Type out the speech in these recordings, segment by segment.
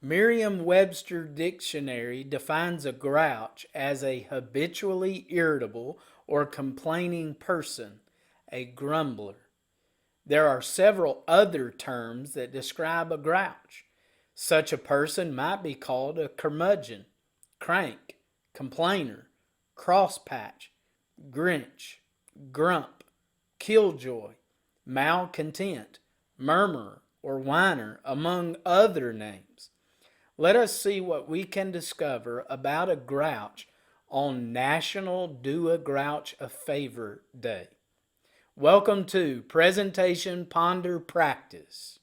Merriam-Webster Dictionary defines a grouch as a habitually irritable or complaining person, a grumbler. There are several other terms that describe a grouch. Such a person might be called a curmudgeon, crank, complainer, crosspatch, grinch, grump, killjoy, malcontent, murmurer, or whiner, among other names. Let us see what we can discover about a grouch on National Do a Grouch a Favor Day. Welcome to Presentation Ponder Practice.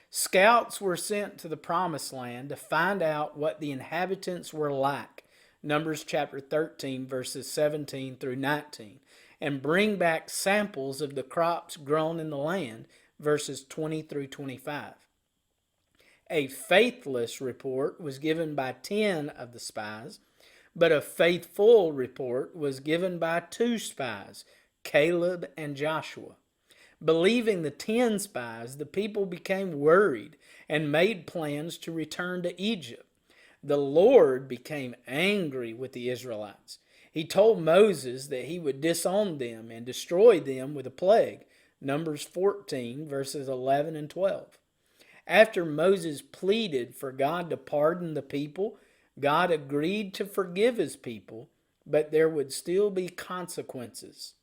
Scouts were sent to the Promised Land to find out what the inhabitants were like, Numbers chapter 13, verses 17 through 19, and bring back samples of the crops grown in the land, verses 20 through 25. A faithless report was given by 10 of the spies, but a faithful report was given by 2 spies, Caleb and Joshua. Believing the 10 spies, the people became worried and made plans to return to Egypt. The Lord became angry with the Israelites. He told Moses that he would disown them and destroy them with a plague, Numbers 14, verses 11 and 12. After Moses pleaded for God to pardon the people, God agreed to forgive his people, but there would still be consequences.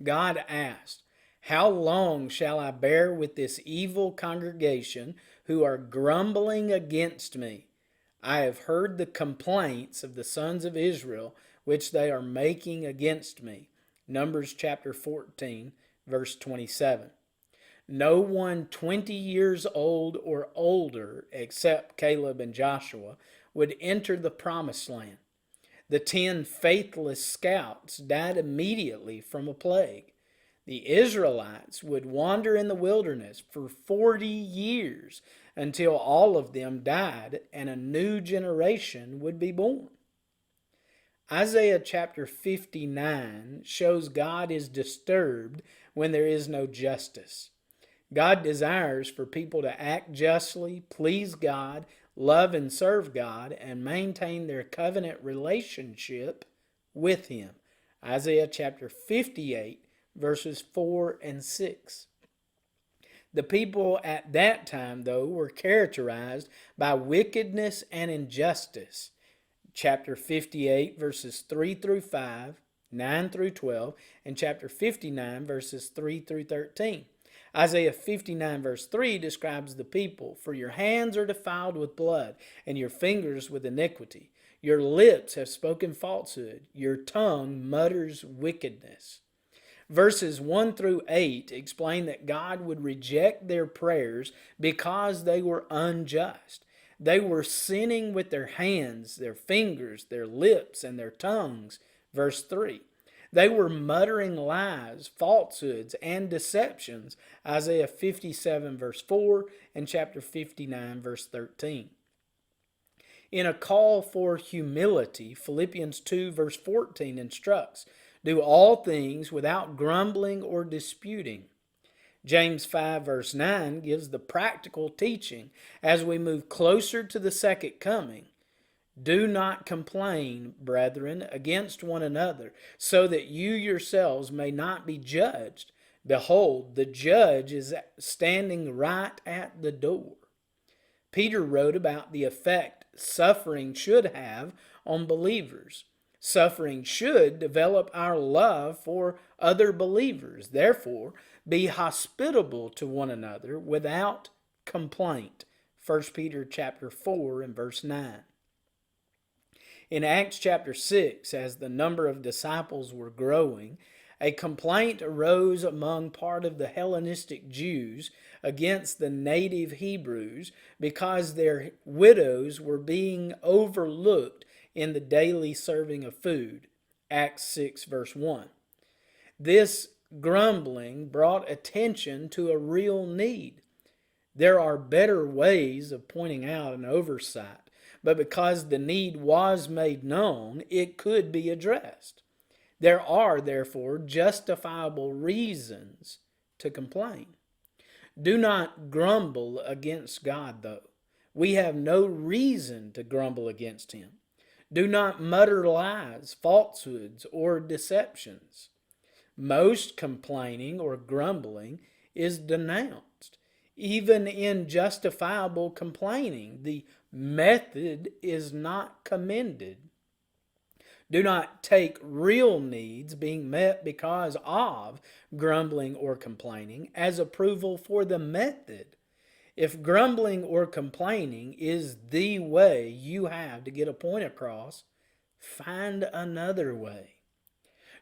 God asked, "How long shall I bear with this evil congregation who are grumbling against me? I have heard the complaints of the sons of Israel which they are making against me." Numbers chapter 14, verse 27. No one 20 years old or older, except Caleb and Joshua, would enter the Promised Land. The 10 faithless scouts died immediately from a plague. The Israelites would wander in the wilderness for 40 years until all of them died and a new generation would be born. Isaiah chapter 59 shows God is disturbed when there is no justice. God desires for people to act justly, please God, love and serve God, and maintain their covenant relationship with Him. Isaiah chapter 58, verses 4 and 6. The people at that time, though, were characterized by wickedness and injustice. Chapter 58, verses 3 through 5, 9 through 12, and chapter 59, verses 3 through 13. Isaiah 59 verse 3 describes the people, "For your hands are defiled with blood, and your fingers with iniquity. Your lips have spoken falsehood, your tongue mutters wickedness." Verses 1 through 8 explain that God would reject their prayers because they were unjust. They were sinning with their hands, their fingers, their lips, and their tongues. Verse 3. They were muttering lies, falsehoods, and deceptions, Isaiah 57 verse 4 and chapter 59 verse 13. In a call for humility, Philippians 2 verse 14 instructs, "Do all things without grumbling or disputing." James 5 verse 9 gives the practical teaching as we move closer to the second coming. "Do not complain, brethren, against one another, so that you yourselves may not be judged. Behold, the judge is standing right at the door." Peter wrote about the effect suffering should have on believers. Suffering should develop our love for other believers. Therefore, be hospitable to one another without complaint. 1 Peter chapter 4 and verse 9. In Acts chapter 6, as the number of disciples were growing, a complaint arose among part of the Hellenistic Jews against the native Hebrews because their widows were being overlooked in the daily serving of food. Acts 6 verse 1. This grumbling brought attention to a real need. There are better ways of pointing out an oversight, but because the need was made known, it could be addressed. There are, therefore, justifiable reasons to complain. Do not grumble against God, though, We have no reason to grumble against him. Do not mutter lies, falsehoods, or deceptions. Most complaining or grumbling is denounced. Even in justifiable complaining, the method is not commended. Do not take real needs being met because of grumbling or complaining as approval for the method. If grumbling or complaining is the way you have to get a point across, find another way.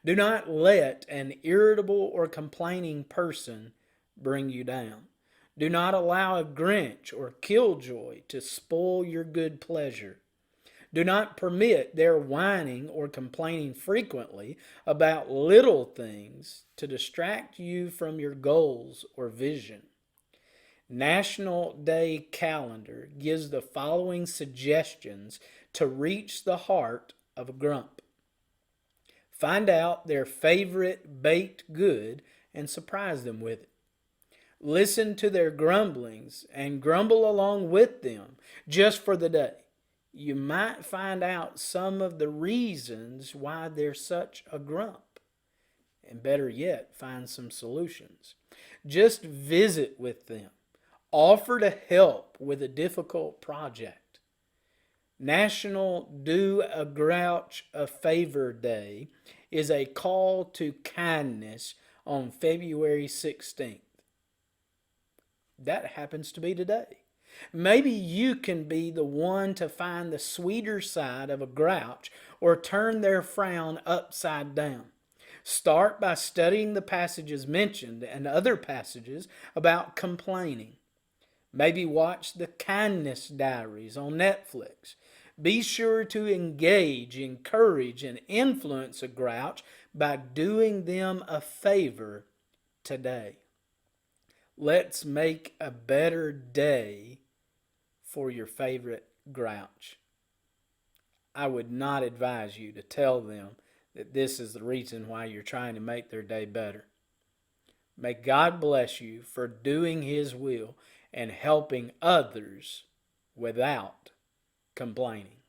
Do not let an irritable or complaining person bring you down. Do not allow a Grinch or killjoy to spoil your good pleasure. Do not permit their whining or complaining frequently about little things to distract you from your goals or vision. National Day Calendar gives the following suggestions to reach the heart of a grump. Find out their favorite baked good and surprise them with it. Listen to their grumblings and grumble along with them just for the day. You might find out some of the reasons why they're such a grump. And better yet, find some solutions. Just visit with them. Offer to help with a difficult project. National Do a Grouch a Favor Day is a call to kindness on February 16th. That happens to be today. Maybe you can be the one to find the sweeter side of a grouch or turn their frown upside down. Start by studying the passages mentioned and other passages about complaining. Maybe watch the Kindness Diaries on Netflix. Be sure to engage, encourage, and influence a grouch by doing them a favor today. Let's make a better day for your favorite grouch. I would not advise you to tell them that this is the reason why you're trying to make their day better. May God bless you for doing His will and helping others without complaining.